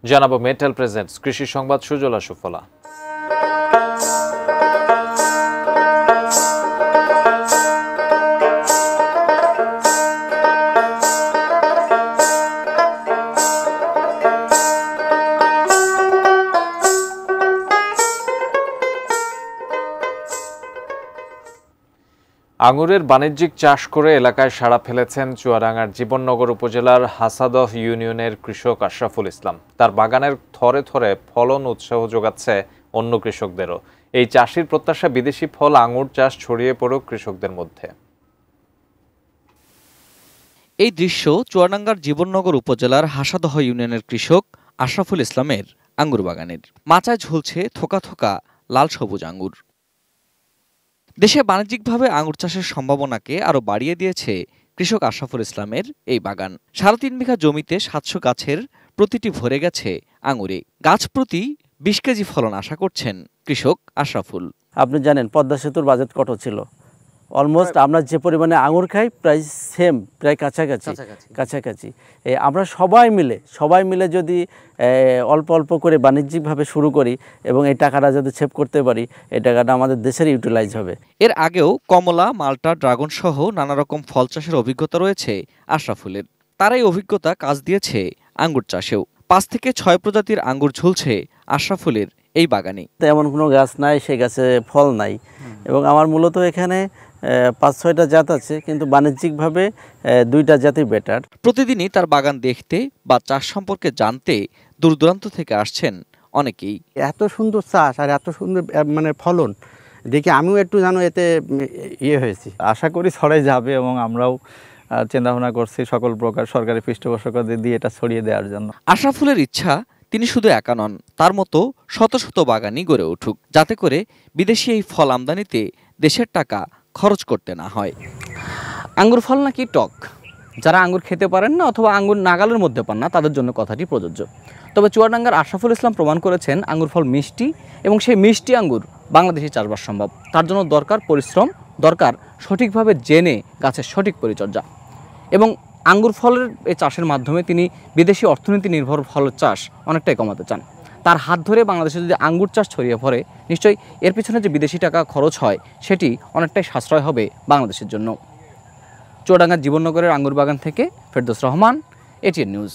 জানাবো metal presents কৃষি সংবাদ সুজলা সুফলা। আঙুরের বাণিজ্যিক চাষ করে এলাকায় সাড়া ফেলেছেন চুয়াডাঙ্গার জীবননগর উপজেলার হাসাদহ ইউনিয়নের কৃষক আশরাফুল ইসলাম। তার বাগানের থরে থরে ফলন উৎসাহ যোগাচ্ছে অন্য কৃষকদেরও। এই চাষির প্রত্যাশা বিদেশি ফল আঙুর চাষ ছড়িয়ে পড়ুক কৃষকদের মধ্যে। এই দৃশ্য চুয়াডাঙ্গার জীবননগর উপজেলার হাসাদহ ইউনিয়নের কৃষক আশরাফুল ইসলামের আঙ্গুর বাগানের। মাচায় ঝুলছে থোকা থোকা লাল সবুজ আঙ্গুর। দেশে বাণিজ্যিকভাবে আঙুর চাষের সম্ভাবনাকে আরও বাড়িয়ে দিয়েছে কৃষক আশরাফুল ইসলামের এই বাগান। ৩.৫ বিঘা জমিতে ৭০০ গাছের প্রতিটি ভরে গেছে আঙুরে। গাছ প্রতি ২০ কেজি ফলন আশা করছেন কৃষক আশরাফুল। আপনি জানেন পদ্মা সেতুর বাজেট কত ছিল, অলমোস্ট আমরা যে পরিমাণে আঙুর খাই প্রায় সেম, প্রায় কাছাকাছি। আমরা সবাই মিলে যদি অল্প অল্প করে বাণিজ্যিকভাবে শুরু করি এবং এই টাকাটা যদি সেভ করতে পারি, এই টাকাটা আমাদের দেশের ইউটিলাইজ হবে। এর আগেও কমলা, মাল্টা, ড্রাগন সহ নানা রকম ফল চাষের অভিজ্ঞতা রয়েছে আশরাফুলের। তার এই অভিজ্ঞতা কাজ দিয়েছে আঙ্গুর চাষেও। ৫ থেকে ৬ প্রজাতির আঙ্গুর ঝুলছে আশরাফুলের এই বাগানে। এমন কোনো গাছ নাই সেই গাছে ফল নাই, এবং আমার মূলত এখানে ৫-৬টা জাত আছে, কিন্তু বাণিজ্যিকভাবে ২টা জাতই বেটার। প্রতিদিনই তার বাগান দেখতে বা চাষ সম্পর্কে জানতে দূর দূরান্ত থেকে আসছেন অনেকেই। এত সুন্দর চাষ আর এত সুন্দর ফলন দেখে আমিও একটু এতে হয়েছি। আশা করি ছড়াই যাবে এবং আমরাও চিন্তা ভাবনা করছি সকল প্রকার সরকারি পৃষ্ঠপোষকতা দিয়ে এটা ছড়িয়ে দেওয়ার জন্য। আশরাফুলের ইচ্ছা তিনি শুধু একা নন, তার মতো শত শত বাগানই গড়ে উঠুক, যাতে করে বিদেশি এই ফল আমদানিতে দেশের টাকা খরচ করতে না হয়। আঙ্গুর ফল নাকি টক। যারা আঙ্গুর খেতে পারেন না অথবা আঙ্গুর নাগালের মধ্যে পান না, তাদের জন্য কথাটি প্রযোজ্য। তবে চুয়াডাঙ্গার আশরাফুল ইসলাম প্রমাণ করেছেন আঙ্গুর ফল মিষ্টি, এবং সেই মিষ্টি আঙ্গুর বাংলাদেশে চাষবাস সম্ভব। তার জন্য দরকার পরিশ্রম, দরকার সঠিকভাবে জেনে গাছের সঠিক পরিচর্যা। এবং আঙ্গুর ফলের এই চাষের মাধ্যমে তিনি বিদেশি অর্থনীতি নির্ভর ফলের চাষ অনেকটাই কমাতে চান। তার হাত ধরে বাংলাদেশে যদি আঙ্গুর চাষ ছড়িয়ে পড়ে, নিশ্চয়ই এর পিছনে যে বিদেশি টাকা খরচ হয় সেটি অনেকটাই সাশ্রয় হবে বাংলাদেশের জন্য। চুয়াডাঙ্গার জীবননগরের আঙ্গুর বাগান থেকে ফেরদৌস রহমান, এটিএন নিউজ।